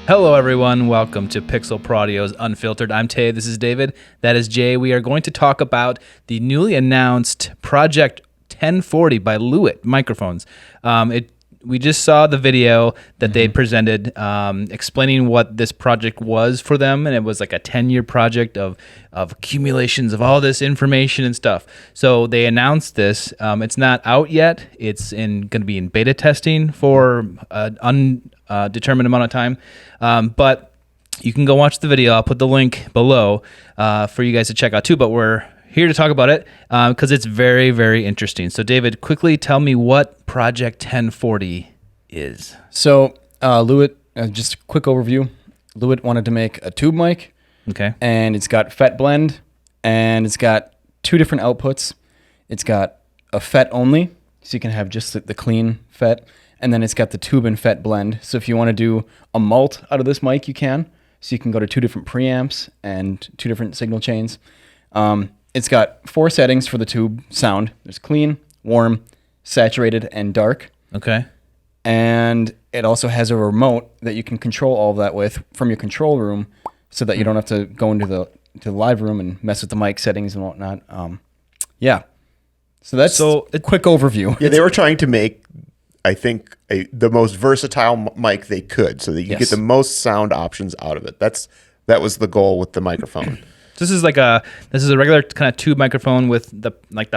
Hello, everyone. Welcome to Pixel Pro Audio's Unfiltered. I'm Tay. This is David. That is Jay. We are going to talk about the newly announced Project 1040 by Lewitt Microphones. We just saw the video that they presented explaining what this project was for them, and it was like a 10-year project of accumulations of all this information and stuff. So they announced this. It's not out yet. It's going to be in beta testing for an undetermined amount of time, but you can go watch the video. I'll put the link below for you guys to check out too, but we're here to talk about it because it's very, very interesting. So, David, quickly tell me what Project 1040 is. So, Lewitt, just a quick overview. Lewitt wanted to make a tube mic. Okay. And it's got FET blend, and it's got two different outputs. It's got a FET only, so you can have just the clean FET, and then it's got the tube and FET blend. So if you want to do a mult out of this mic, you can. So you can go to two different preamps and two different signal chains. It's got 4 settings for the tube sound. There's clean, warm, saturated, and dark. Okay. And it also has a remote that you can control all of that with from your control room so that you don't have to go into the live room and mess with the mic settings and whatnot. Yeah. So that's a quick overview. Yeah, they were trying to make, I think, the most versatile mic they could so that you get the most sound options out of it. That was the goal with the microphone. This is a regular kind of tube microphone with the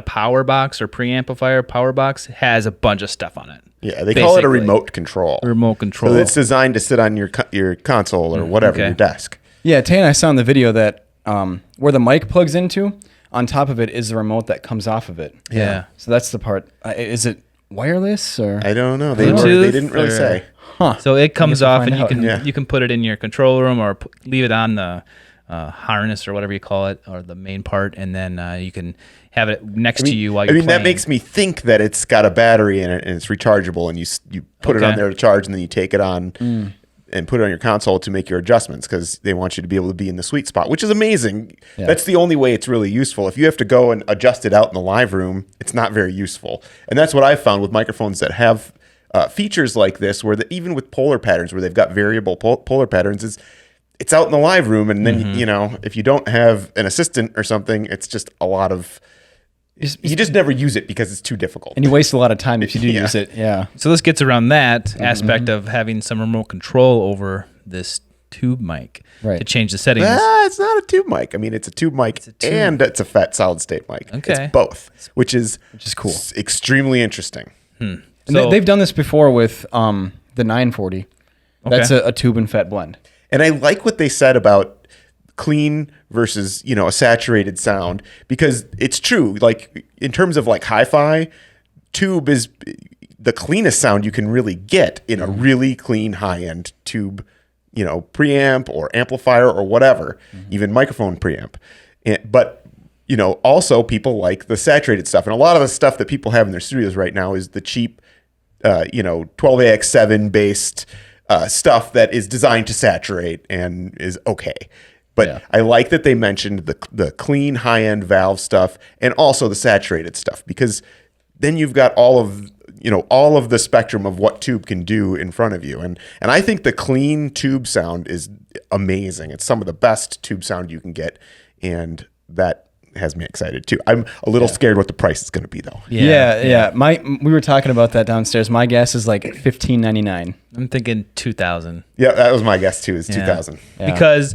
power box or preamplifier power box has a bunch of stuff on it. Yeah, they call it a remote control. Remote control. So it's designed to sit on your console or whatever, your desk. Yeah, Tay and I saw in the video that where the mic plugs into, on top of it is the remote that comes off of it. Yeah. So that's the part. Is it wireless or? I don't know. They didn't really say. Huh. So it comes off and you can put it in your control room or leave it on the harness or whatever you call it, or the main part, and then you can have it next to you while you're playing. That makes me think that it's got a battery in it and it's rechargeable, and you put it on there to charge, and then you take it on and put it on your console to make your adjustments because they want you to be able to be in the sweet spot, which is amazing. Yeah. That's the only way it's really useful. If you have to go and adjust it out in the live room, it's not very useful. And that's what I've found with microphones that have features like this, where even with polar patterns, where they've got variable polar patterns, it's out in the live room, and then if you don't have an assistant or something, it's just a lot of. You just never use it because it's too difficult, and you waste a lot of time if you do use it. Yeah. So this gets around that aspect of having some remote control over this tube mic to change the settings. It's not a tube mic. I mean, it's a tube mic and it's a FET solid state mic. Okay. It's both, which is cool, extremely interesting. And they've done this before with the 940. That's a tube and FET blend. And I like what they said about clean versus, a saturated sound, because it's true. Like in terms of like hi-fi, tube is the cleanest sound you can really get in a really clean high-end tube, preamp or amplifier or whatever, even microphone preamp. But, also people like the saturated stuff. And a lot of the stuff that people have in their studios right now is the cheap, 12AX7 based stuff that is designed to saturate and is okay. But I like that they mentioned the clean high-end valve stuff and also the saturated stuff, because then you've got all of the spectrum of what tube can do in front of you. And I think the clean tube sound is amazing. It's some of the best tube sound you can get, and that has me excited too. I'm a little scared what the price is going to be though. Yeah. We were talking about that downstairs. My guess is like $15.99. I'm thinking 2,000. Yeah, that was my guess too. Is 2,000. Yeah. Because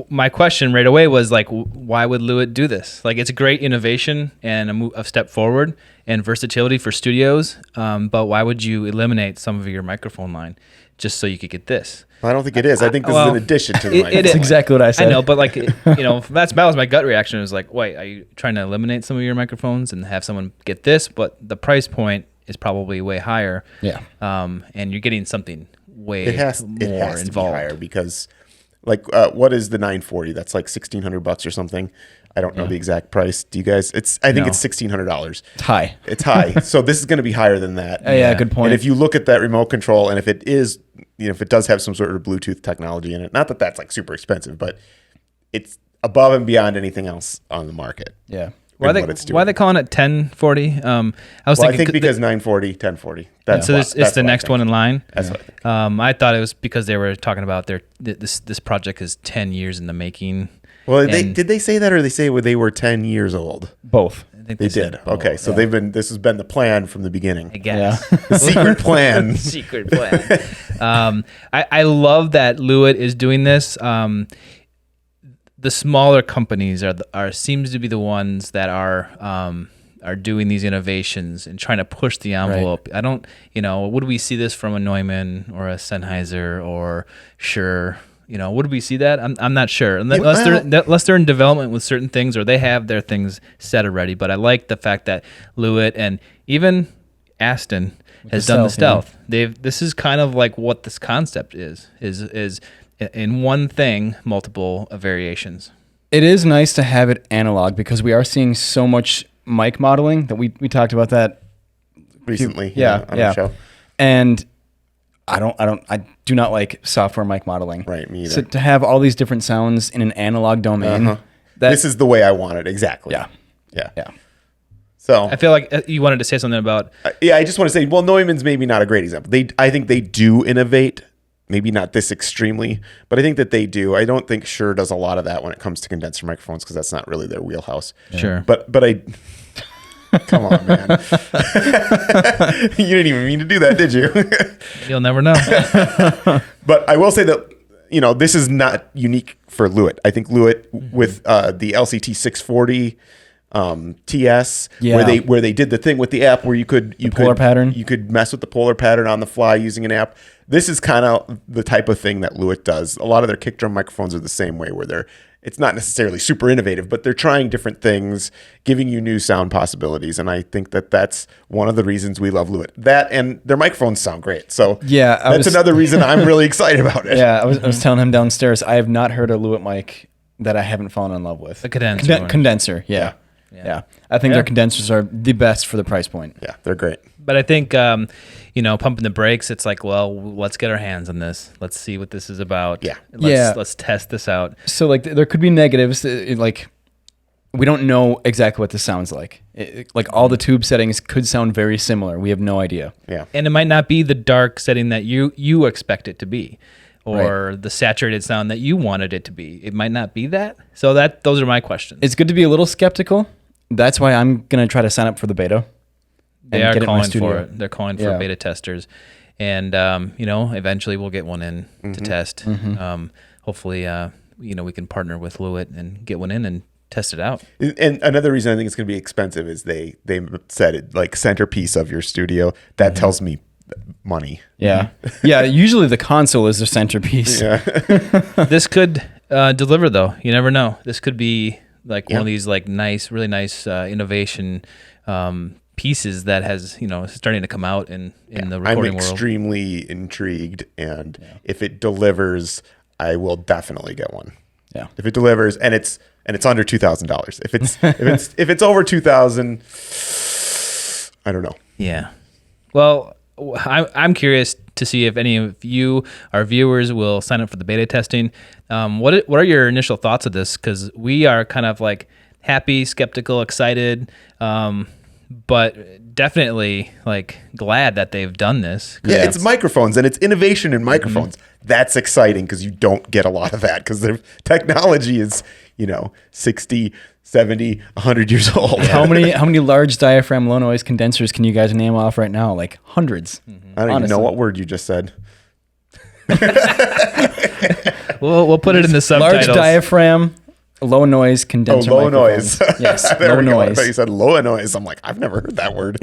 my question right away was like, why would Lewitt do this? Like, it's a great innovation and a step forward and versatility for studios. But why would you eliminate some of your microphone line just so you could get this? I don't think it is. I think this is an addition to the microphone. It's exactly what I said. I know, but like, that was my gut reaction. It was like, wait, are you trying to eliminate some of your microphones and have someone get this? But the price point is probably way higher. Yeah. And you're getting something way more involved. To be higher because, like, what is the 940? That's like $1,600 or something. I don't know the exact price. Do you guys? I think it's $1,600. It's high. It's high. So this is going to be higher than that. Yeah, good point. And if you look at that remote control, and if it is, if it does have some sort of Bluetooth technology in it, not that's like super expensive, but it's above and beyond anything else on the market. Yeah. Why in they what it's doing. why are they calling it 1040? I was Well, I thinking think because 940, 1040. That's so what- it's that's the what I next think. one in line. That's what I think. I thought it was because they were talking about this project is 10 years in the making. Well, And did they say that, or they say they were 10 years old? Both. I think They said did. both. Okay, so this has been the plan from the beginning. I guess. The secret plan. Secret plan. I love that Lewitt is doing this. The smaller companies are seems to be the ones that are doing these innovations and trying to push the envelope. I don't, would we see this from a Neumann or a Sennheiser or Shure? Would we see that? I'm not sure unless they're in development with certain things or they have their things set already. But I like the fact that Lewitt and even Aston has done the stealth. This is kind of like what this concept is in one thing, multiple variations. It is nice to have it analog because we are seeing so much mic modeling that we talked about that Recently, on the show. And I do not like software mic modeling. Right, me either. So to have all these different sounds in an analog domain, This is the way I want it, exactly. yeah. So I feel like you wanted to say something about I just want to say, well, Neumann's maybe not a great example. I think they do innovate, maybe not this extremely, but I think that they do. I don't think Shure does a lot of that when it comes to condenser microphones because that's not really their wheelhouse. Sure. But I come on, man. You didn't even mean to do that, did you? you'll never know. But I will say that this is not unique for Lewitt. I think Lewitt with the LCT 640 TS, where they did the thing with the app where you could polar pattern. You could mess with the polar pattern on the fly using an app. This is kind of the type of thing that Lewitt does. A lot of their kick drum microphones are the same way, where it's not necessarily super innovative, but they're trying different things, giving you new sound possibilities. And I think that that's one of the reasons we love Lewitt. That and their microphones sound great. So that's another reason I'm really excited about it. Yeah, I was telling him downstairs, I have not heard a Lewitt mic that I haven't fallen in love with. The condenser. Condenser, yeah. I think their condensers are the best for the price point. Yeah, they're great. But I think, pumping the brakes, it's like, well, let's get our hands on this. Let's see what this is about. Yeah. Let's test this out. So, like, there could be negatives. Like, we don't know exactly what this sounds like. Like, all the tube settings could sound very similar. We have no idea. Yeah. And it might not be the dark setting that you expect it to be, or the saturated sound that you wanted it to be. It might not be that. So those are my questions. It's good to be a little skeptical. That's why I'm going to try to sign up for the beta. They are calling for it. They're calling for beta testers. And, eventually we'll get one in to test. Hopefully, we can partner with Lewitt and get one in and test it out. And another reason I think it's going to be expensive is they said it like centerpiece of your studio. That tells me money. Yeah. Yeah. Usually the console is the centerpiece. Yeah. This could deliver, though. You never know. This could be like one of these like really nice innovation pieces that has starting to come out in the recording I'm world. extremely intrigued, and if it delivers, I will definitely get one. Yeah. If it delivers, and it's under $2,000. If it's over 2,000, I don't know. Yeah. Well, I'm curious to see if any of you, our viewers, will sign up for the beta testing. What are your initial thoughts of this? Because we are kind of like happy, skeptical, excited, but definitely like glad that they've done this. Yeah, it's microphones, and it's innovation in microphones. That's exciting because you don't get a lot of that because their technology is 60, 70, 100 years old. How many large diaphragm low noise condensers can you guys name off right now? Like hundreds. I don't even know what word you just said. We'll put it in the subtitles. Large diaphragm, low noise condenser. Low microphones. noise. Yes, There low we go. I noise. thought you said low noise. I'm like, I've never heard that word.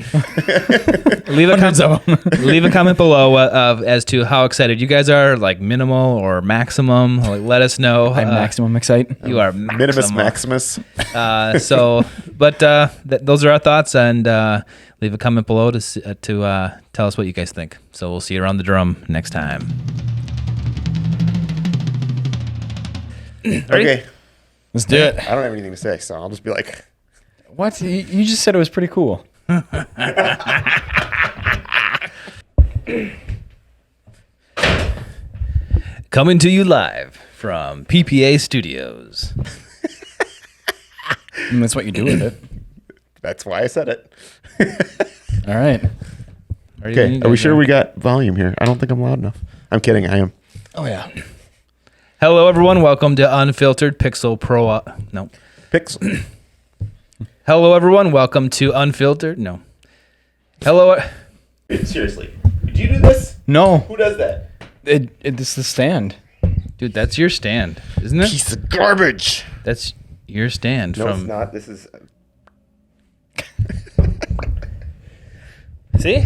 Leave a comment below as to how excited you guys are, like minimal or maximum. Like, let us know. I'm maximum excite. You are Minimus Maximus. Those are our thoughts, and leave a comment below to tell us what you guys think. So we'll see you around the drum next time. Okay. Let's do it. I don't have anything to say, so I'll just be like, What? You just said it was pretty cool. Coming to you live from PPA Studios. That's what you do with it. That's why I said it. All right. Okay, are we sure we got volume here? I don't think I'm loud enough. I'm kidding. I am. Oh, yeah. Hello, everyone. Welcome to Unfiltered Pixel Pro. No. Pixel. Hello, everyone. Welcome to Unfiltered. No. Hello. Seriously. Did you do this? No. Who does that? This is the stand. Dude, that's your stand, isn't it? Piece of garbage. That's your stand No, from. it's not. This is. See?